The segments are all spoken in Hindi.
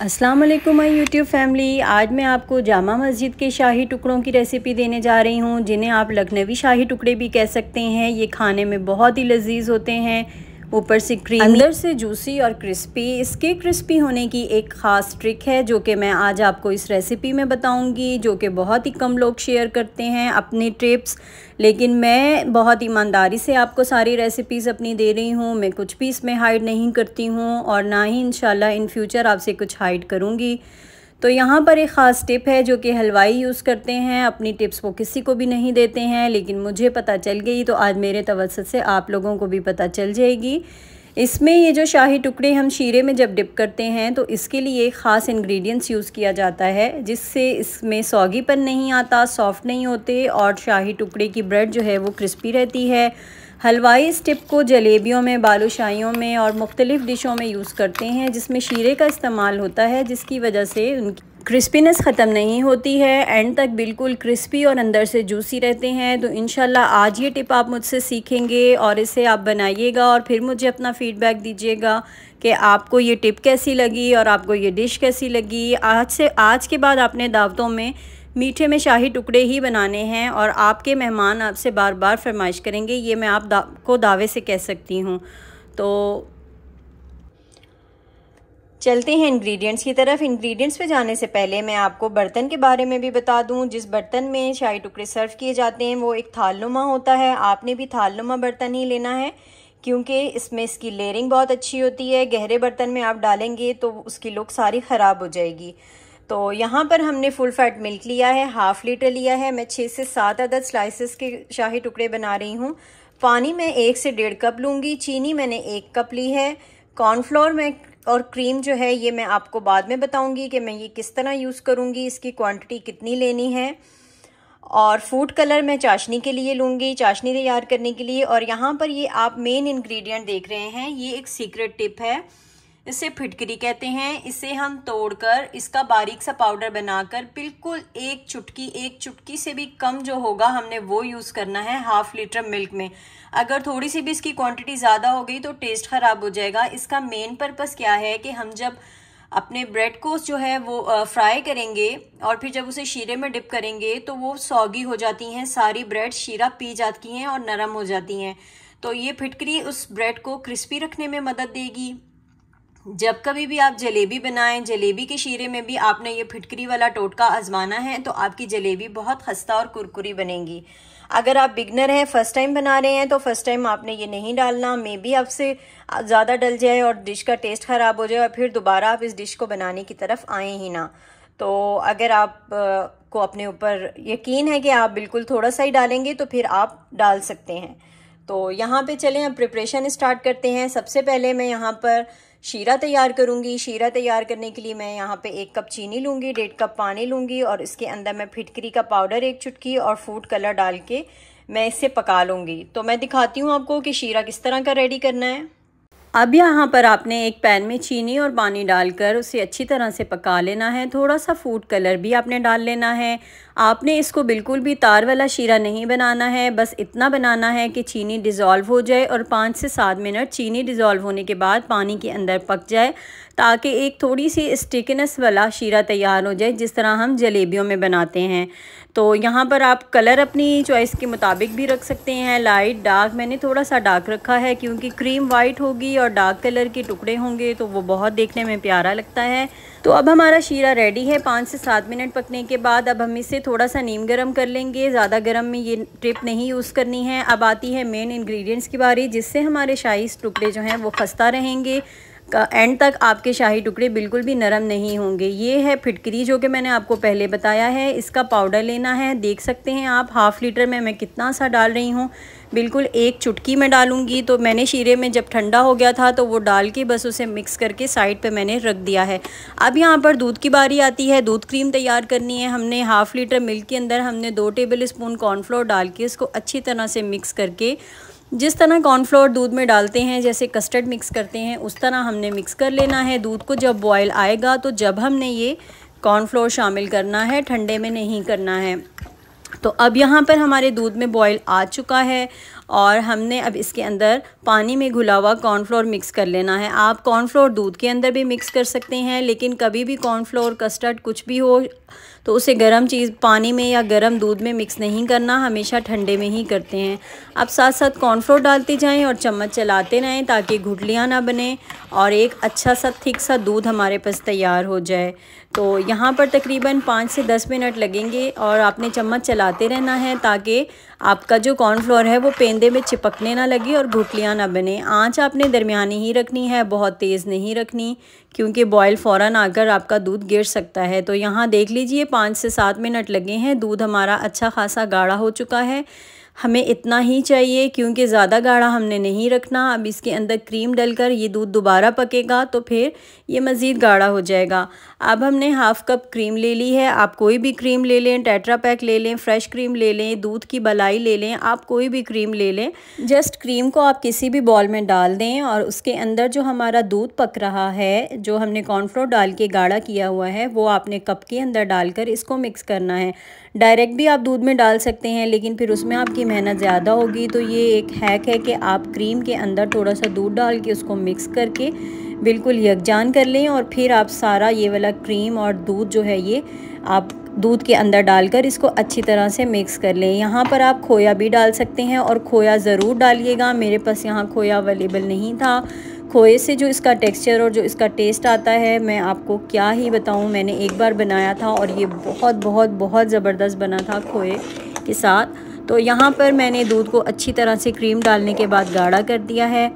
अस्सलाम वालेकुम माय यूट्यूब फैमिली। आज मैं आपको जामा मस्जिद के शाही टुकड़ों की रेसिपी देने जा रही हूँ, जिन्हें आप लखनवी शाही टुकड़े भी कह सकते हैं। ये खाने में बहुत ही लजीज होते हैं, ऊपर से क्रीमी, अंदर से जूसी और क्रिस्पी। इसके क्रिस्पी होने की एक ख़ास ट्रिक है जो कि मैं आज आपको इस रेसिपी में बताऊंगी, जो कि बहुत ही कम लोग शेयर करते हैं अपनी टिप्स, लेकिन मैं बहुत ईमानदारी से आपको सारी रेसिपीज़ अपनी दे रही हूँ। मैं कुछ भी इसमें हाइड नहीं करती हूँ और ना ही इंशाल्लाह इन फ्यूचर आपसे कुछ हाइड करूँगी। तो यहाँ पर एक ख़ास टिप है जो कि हलवाई यूज़ करते हैं। अपनी टिप्स वो किसी को भी नहीं देते हैं, लेकिन मुझे पता चल गई तो आज मेरे तवज्जुह से आप लोगों को भी पता चल जाएगी। इसमें ये जो शाही टुकड़े हम शीरे में जब डिप करते हैं तो इसके लिए एक ख़ास इंग्रेडिएंट्स यूज़ किया जाता है, जिससे इसमें सौगीपन नहीं आता, सॉफ्ट नहीं होते और शाही टुकड़े की ब्रेड जो है वो क्रिस्पी रहती है। हलवाई इस टिप को जलेबियों में, बालूशाहियों में और मुख्तलिफ़ डिशों में यूज़ करते हैं जिसमें शीरे का इस्तेमाल होता है, जिसकी वजह से उनकी क्रिस्पीनेस ख़त्म नहीं होती है, एंड तक बिल्कुल क्रिस्पी और अंदर से जूसी रहते हैं। तो इंशाल्लाह आज ये टिप आप मुझसे सीखेंगे और इसे आप बनाइएगा और फिर मुझे अपना फ़ीडबैक दीजिएगा कि आपको ये टिप कैसी लगी और आपको ये डिश कैसी लगी। आज के बाद आपने दावतों में मीठे में शाही टुकड़े ही बनाने हैं और आपके मेहमान आपसे बार बार फरमाइश करेंगे, ये मैं आपको दावे से कह सकती हूँ। तो चलते हैं इंग्रेडिएंट्स की तरफ। इंग्रेडिएंट्स पे जाने से पहले मैं आपको बर्तन के बारे में भी बता दूं। जिस बर्तन में शाही टुकड़े सर्व किए जाते हैं वो एक थालनुमा होता है। आपने भी थालनुमा बर्तन ही लेना है, क्योंकि इसमें इसकी लेयरिंग बहुत अच्छी होती है। गहरे बर्तन में आप डालेंगे तो उसकी लुक सारी ख़राब हो जाएगी। तो यहाँ पर हमने फुल फैट मिल्क लिया है, ½ लीटर लिया है। मैं 6 से 7 अदद स्लाइसेस के शाही टुकड़े बना रही हूँ। पानी मैं 1 से 1.5 कप लूँगी। चीनी मैंने 1 कप ली है। कॉर्नफ्लोर में और क्रीम जो है ये मैं आपको बाद में बताऊंगी कि मैं ये किस तरह यूज़ करूंगी, इसकी क्वांटिटी कितनी लेनी है। और फूड कलर मैं चाशनी के लिए लूँगी, चाशनी तैयार करने के लिए। और यहाँ पर ये आप मेन इंग्रेडिएंट देख रहे हैं, ये एक सीक्रेट टिप है, इसे फिटकरी कहते हैं। इसे हम तोड़कर इसका बारीक सा पाउडर बनाकर बिल्कुल एक चुटकी से भी कम जो होगा हमने वो यूज़ करना है ½ लीटर मिल्क में। अगर थोड़ी सी भी इसकी क्वांटिटी ज़्यादा हो गई तो टेस्ट ख़राब हो जाएगा। इसका मेन पर्पस क्या है कि हम जब अपने ब्रेड को जो है वो फ्राई करेंगे और फिर जब उसे शीरे में डिप करेंगे तो वो सौगी हो जाती हैं, सारी ब्रेड शीरा पी जाती हैं और नरम हो जाती हैं। तो ये फिटकरी उस ब्रेड को क्रिस्पी रखने में मदद देगी। जब कभी भी आप जलेबी बनाएं, जलेबी के शीरे में भी आपने ये फिटकरी वाला टोटका आजमाना है तो आपकी जलेबी बहुत खस्ता और कुरकुरी बनेगी। अगर आप बिगनर हैं, फर्स्ट टाइम बना रहे हैं, तो फर्स्ट टाइम आपने ये नहीं डालना। मे बी आपसे ज़्यादा डल जाए और डिश का टेस्ट ख़राब हो जाए और फिर दोबारा आप इस डिश को बनाने की तरफ आए ही ना। तो अगर आप को अपने ऊपर यकीन है कि आप बिल्कुल थोड़ा सा ही डालेंगे तो फिर आप डाल सकते हैं। तो यहाँ पे चलें अब प्रिपरेशन स्टार्ट करते हैं। सबसे पहले मैं यहाँ पर शीरा तैयार करूँगी। शीरा तैयार करने के लिए मैं यहाँ पे 1 कप चीनी लूँगी, 1.5 कप पानी लूँगी और इसके अंदर मैं फिटकरी का पाउडर 1 चुटकी और फूड कलर डाल के मैं इसे पका लूँगी। तो मैं दिखाती हूँ आपको कि शीरा किस तरह का रेडी करना है। अब यहाँ पर आपने एक पैन में चीनी और पानी डालकर उसे अच्छी तरह से पका लेना है। थोड़ा सा फूड कलर भी आपने डाल लेना है। आपने इसको बिल्कुल भी तार वाला शीरा नहीं बनाना है, बस इतना बनाना है कि चीनी डिज़ोल्व हो जाए और 5 से 7 मिनट चीनी डिज़ोल्व होने के बाद पानी के अंदर पक जाए, ताकि एक थोड़ी सी स्टिकनेस वाला शीरा तैयार हो जाए, जिस तरह हम जलेबियों में बनाते हैं। तो यहाँ पर आप कलर अपनी चॉइस के मुताबिक भी रख सकते हैं, लाइट, डार्क। मैंने थोड़ा सा डार्क रखा है क्योंकि क्रीम वाइट होगी और डार्क कलर के टुकड़े होंगे तो वो बहुत देखने में प्यारा लगता है। तो अब हमारा शीरा रेडी है 5 से 7 मिनट पकने के बाद। अब हम इसे थोड़ा सा नीम गर्म कर लेंगे, ज़्यादा गर्म में ये टिप नहीं यूज़ करनी है। अब आती है मेन इंग्रेडिएंट्स की बारी, जिससे हमारे शाही टुकड़े जो हैं वो खस्ता रहेंगे, एंड तक आपके शाही टुकड़े बिल्कुल भी नरम नहीं होंगे। ये है फिटकरी जो कि मैंने आपको पहले बताया है। इसका पाउडर लेना है। देख सकते हैं आप ½ लीटर में मैं कितना सा डाल रही हूँ, बिल्कुल 1 चुटकी में डालूंगी। तो मैंने शीरे में जब ठंडा हो गया था तो वो डाल के बस उसे मिक्स करके साइड पे मैंने रख दिया है। अब यहाँ पर दूध की बारी आती है। दूध क्रीम तैयार करनी है। हमने ½ लीटर मिल्क के अंदर हमने 2 टेबल स्पून कॉर्नफ्लोर डाल के इसको अच्छी तरह से मिक्स करके, जिस तरह कॉर्नफ्लोर दूध में डालते हैं जैसे कस्टर्ड मिक्स करते हैं उस तरह हमने मिक्स कर लेना है। दूध को जब बॉयल आएगा तो जब हमने ये कॉर्नफ्लोर शामिल करना है, ठंडे में नहीं करना है। तो अब यहाँ पर हमारे दूध में बॉयल आ चुका है और हमने अब इसके अंदर पानी में घुला हुआ कॉर्नफ्लोर मिक्स कर लेना है। आप कॉर्नफ्लोर दूध के अंदर भी मिक्स कर सकते हैं, लेकिन कभी भी कॉर्नफ्लोर, कस्टर्ड कुछ भी हो तो उसे गर्म चीज़ पानी में या गर्म दूध में मिक्स नहीं करना, हमेशा ठंडे में ही करते हैं। अब साथ साथ कॉर्नफ्लोर डालते जाएं और चम्मच चलाते रहें ताकि गुठलियाँ ना बने और एक अच्छा सा थिक सा दूध हमारे पास तैयार हो जाए। तो यहाँ पर तकरीबन 5 से 10 मिनट लगेंगे और आपने चम्मच चलाते रहना है ताकि आपका जो कॉर्नफ्लोर है वो पेंदे में चिपकने ना लगे और गुठलियाँ ना बने। आंच आपने दरमियानी ही रखनी है, बहुत तेज़ नहीं रखनी, क्योंकि बॉयल फ़ौरन आकर आपका दूध गिर सकता है। तो यहाँ देख लीजिए 5 से 7 मिनट लगे हैं, दूध हमारा अच्छा खासा गाढ़ा हो चुका है। हमें इतना ही चाहिए क्योंकि ज़्यादा गाढ़ा हमने नहीं रखना। अब इसके अंदर क्रीम डलकर ये दूध दोबारा पकेगा तो फिर ये मज़ीद गाढ़ा हो जाएगा। अब हमने हाफ़ कप क्रीम ले ली है, आप कोई भी क्रीम ले लें, टेट्रा पैक ले लें, फ्रेश क्रीम ले लें, दूध की मलाई ले लें, आप कोई भी क्रीम ले लें। जस्ट क्रीम को आप किसी भी बॉल में डाल दें और उसके अंदर जो हमारा दूध पक रहा है, जो हमने कॉर्नफ्लोर डाल के गाढ़ा किया हुआ है, वो आपने कप के अंदर डालकर इसको मिक्स करना है। डायरेक्ट भी आप दूध में डाल सकते हैं, लेकिन फिर उसमें आपकी मेहनत ज़्यादा होगी। तो ये एक हैक है कि आप क्रीम के अंदर थोड़ा सा दूध डाल के उसको मिक्स करके बिल्कुल यकजान कर लें और फिर आप सारा ये वाला क्रीम और दूध जो है ये आप दूध के अंदर डालकर इसको अच्छी तरह से मिक्स कर लें। यहाँ पर आप खोया भी डाल सकते हैं और खोया ज़रूर डालिएगा। मेरे पास यहाँ खोया अवेलेबल नहीं था। खोए से जो इसका टेक्सचर और जो इसका टेस्ट आता है, मैं आपको क्या ही बताऊँ। मैंने एक बार बनाया था और ये बहुत बहुत बहुत ज़बरदस्त बना था खोए के साथ। तो यहाँ पर मैंने दूध को अच्छी तरह से क्रीम डालने के बाद गाढ़ा कर दिया है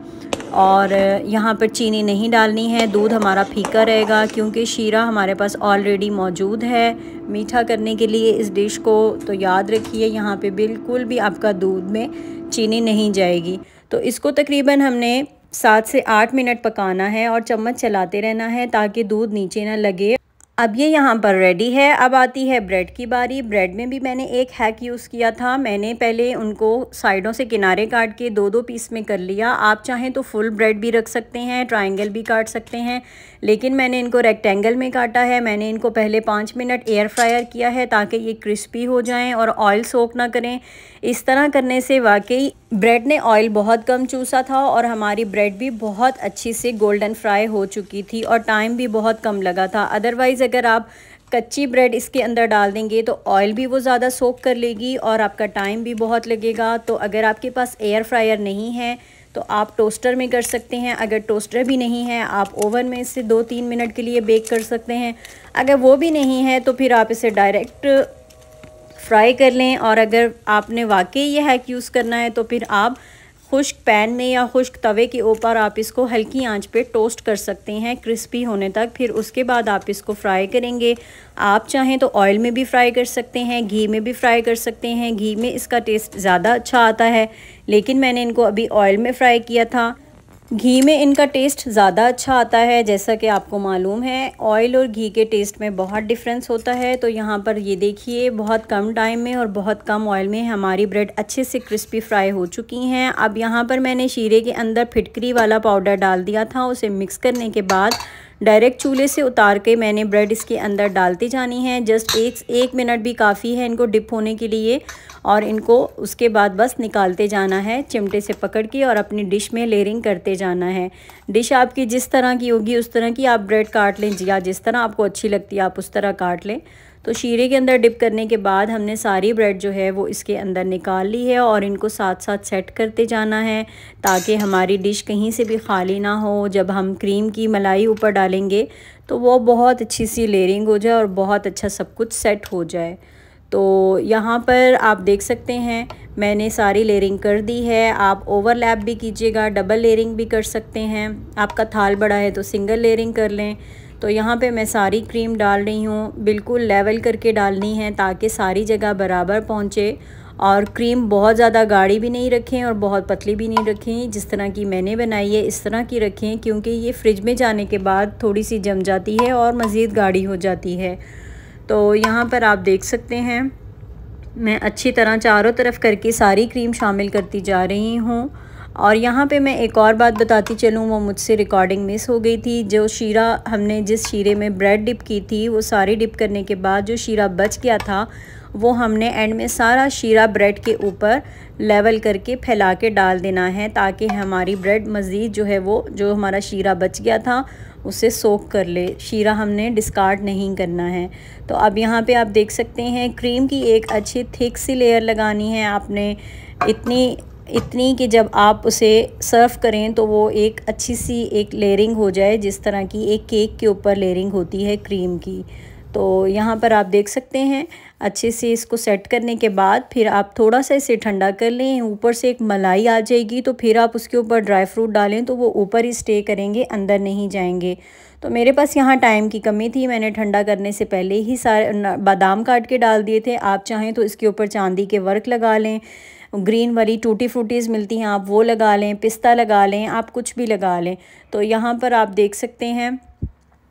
और यहाँ पर चीनी नहीं डालनी है। दूध हमारा फीका रहेगा क्योंकि शीरा हमारे पास ऑलरेडी मौजूद है मीठा करने के लिए इस डिश को। तो याद रखिए यहाँ पे बिल्कुल भी आपका दूध में चीनी नहीं जाएगी। तो इसको तकरीबन हमने 7 से 8 मिनट पकाना है और चम्मच चलाते रहना है ताकि दूध नीचे ना लगे। अब ये यहाँ पर रेडी है। अब आती है ब्रेड की बारी। ब्रेड में भी मैंने एक हैक यूज़ किया था। मैंने पहले उनको साइडों से किनारे काट के 2-2 पीस में कर लिया। आप चाहें तो फुल ब्रेड भी रख सकते हैं, ट्रायंगल भी काट सकते हैं, लेकिन मैंने इनको रेक्टेंगल में काटा है। मैंने इनको पहले 5 मिनट एयर फ्रायर किया है ताकि ये क्रिस्पी हो जाएं और ऑयल सोक ना करें। इस तरह करने से वाकई ब्रेड ने ऑयल बहुत कम चूसा था और हमारी ब्रेड भी बहुत अच्छी से गोल्डन फ्राई हो चुकी थी और टाइम भी बहुत कम लगा था। अदरवाइज़ अगर आप कच्ची ब्रेड इसके अंदर डाल देंगे तो ऑयल भी वो ज़्यादा सोक कर लेगी और आपका टाइम भी बहुत लगेगा। तो अगर आपके पास एयर फ्रायर नहीं है तो आप टोस्टर में कर सकते हैं। अगर टोस्टर भी नहीं है, आप ओवन में इसे 2-3 मिनट के लिए बेक कर सकते हैं। अगर वो भी नहीं है तो फिर आप इसे डायरेक्ट फ्राई कर लें। और अगर आपने वाकई ये हैक यूज़ करना है तो फिर आप खुश्क पैन में या खुश्क तवे के ऊपर आप इसको हल्की आंच पे टोस्ट कर सकते हैं क्रिस्पी होने तक। फिर उसके बाद आप इसको फ्राई करेंगे। आप चाहें तो ऑयल में भी फ्राई कर सकते हैं, घी में भी फ्राई कर सकते हैं। घी में इसका टेस्ट ज़्यादा अच्छा आता है, लेकिन मैंने इनको अभी ऑयल में फ्राई किया था। घी में इनका टेस्ट ज़्यादा अच्छा आता है, जैसा कि आपको मालूम है ऑयल और घी के टेस्ट में बहुत डिफरेंस होता है। तो यहाँ पर ये देखिए बहुत कम टाइम में और बहुत कम ऑयल में हमारी ब्रेड अच्छे से क्रिस्पी फ्राई हो चुकी हैं। अब यहाँ पर मैंने शीरे के अंदर फिटकरी वाला पाउडर डाल दिया था। उसे मिक्स करने के बाद डायरेक्ट चूल्हे से उतार के मैंने ब्रेड इसके अंदर डालती जानी है। जस्ट एक मिनट भी काफ़ी है इनको डिप होने के लिए और इनको उसके बाद बस निकालते जाना है चिमटे से पकड़ के और अपनी डिश में लेयरिंग करते जाना है। डिश आपकी जिस तरह की होगी उस तरह की आप ब्रेड काट लें, या जिस तरह आपको अच्छी लगती है आप उस तरह काट लें। तो शीरे के अंदर डिप करने के बाद हमने सारी ब्रेड जो है वो इसके अंदर निकाल ली है और इनको साथ साथ सेट करते जाना है ताकि हमारी डिश कहीं से भी खाली ना हो। जब हम क्रीम की मलाई ऊपर डालेंगे तो वो बहुत अच्छी सी लेयरिंग हो जाए और बहुत अच्छा सब कुछ सेट हो जाए। तो यहाँ पर आप देख सकते हैं मैंने सारी लेयरिंग कर दी है। आप ओवरलैप भी कीजिएगा, डबल लेयरिंग भी कर सकते हैं। आपका थाल बड़ा है तो सिंगल लेयरिंग कर लें। तो यहाँ पे मैं सारी क्रीम डाल रही हूँ, बिल्कुल लेवल करके डालनी है ताकि सारी जगह बराबर पहुँचे। और क्रीम बहुत ज़्यादा गाढ़ी भी नहीं रखें और बहुत पतली भी नहीं रखें। जिस तरह की मैंने बनाई है इस तरह की रखें, क्योंकि ये फ्रिज में जाने के बाद थोड़ी सी जम जाती है और मज़ीद गाढ़ी हो जाती है। तो यहाँ पर आप देख सकते हैं मैं अच्छी तरह चारों तरफ करके सारी क्रीम शामिल करती जा रही हूँ। और यहाँ पे मैं एक और बात बताती चलूँ, वो मुझसे रिकॉर्डिंग मिस हो गई थी। जो शीरा हमने जिस शीरे में ब्रेड डिप की थी वो सारी डिप करने के बाद जो शीरा बच गया था वो हमने एंड में सारा शीरा ब्रेड के ऊपर लेवल करके फैला के डाल देना है, ताकि हमारी ब्रेड मज़ीद जो है वो जो हमारा शीरा बच गया था उसे सोक कर ले। शीरा हमने डिस्कार्ड नहीं करना है। तो अब यहाँ पे आप देख सकते हैं क्रीम की एक अच्छी थिक सी लेयर लगानी है आपने, इतनी कि जब आप उसे सर्व करें तो वो एक अच्छी सी एक लेयरिंग हो जाए, जिस तरह की एक केक के ऊपर लेयरिंग होती है क्रीम की। तो यहाँ पर आप देख सकते हैं अच्छे से इसको सेट करने के बाद फिर आप थोड़ा सा इसे ठंडा कर लें, ऊपर से एक मलाई आ जाएगी तो फिर आप उसके ऊपर ड्राई फ्रूट डालें तो वो ऊपर ही स्टे करेंगे, अंदर नहीं जाएंगे। तो मेरे पास यहाँ टाइम की कमी थी, मैंने ठंडा करने से पहले ही सारे बादाम काट के डाल दिए थे। आप चाहें तो इसके ऊपर चांदी के वर्क लगा लें, ग्रीन वाली टूटी फ्रूटीज़ मिलती हैं आप वो लगा लें, पिस्ता लगा लें, आप कुछ भी लगा लें। तो यहाँ पर आप देख सकते हैं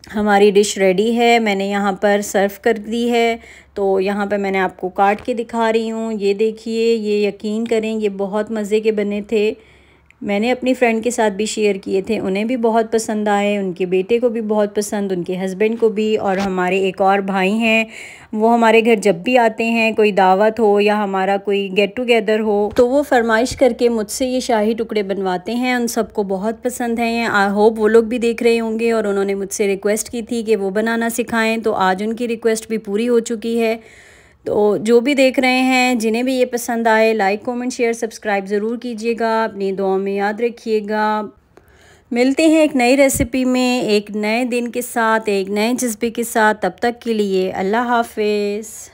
हमारी डिश रेडी है, मैंने यहाँ पर सर्व कर दी है। तो यहाँ पर मैंने आपको काट के दिखा रही हूँ, ये देखिए, ये यकीन करें ये बहुत मज़े के बने थे। मैंने अपनी फ्रेंड के साथ भी शेयर किए थे, उन्हें भी बहुत पसंद आए, उनके बेटे को भी बहुत पसंद, उनके हस्बैंड को भी। और हमारे एक और भाई हैं, वो हमारे घर जब भी आते हैं, कोई दावत हो या हमारा कोई गेट टुगेदर हो, तो वो फरमाइश करके मुझसे ये शाही टुकड़े बनवाते हैं। उन सबको बहुत पसंद हैं। आई होप वो लोग भी देख रहे होंगे और उन्होंने मुझसे रिक्वेस्ट की थी कि वो बनाना सिखाएँ, तो आज उनकी रिक्वेस्ट भी पूरी हो चुकी है। तो जो भी देख रहे हैं, जिन्हें भी ये पसंद आए, लाइक कमेंट शेयर सब्सक्राइब ज़रूर कीजिएगा, अपनी दुआ में याद रखिएगा। मिलते हैं एक नई रेसिपी में, एक नए दिन के साथ, एक नए जज्बे के साथ। तब तक के लिए अल्लाह हाफ़िज़।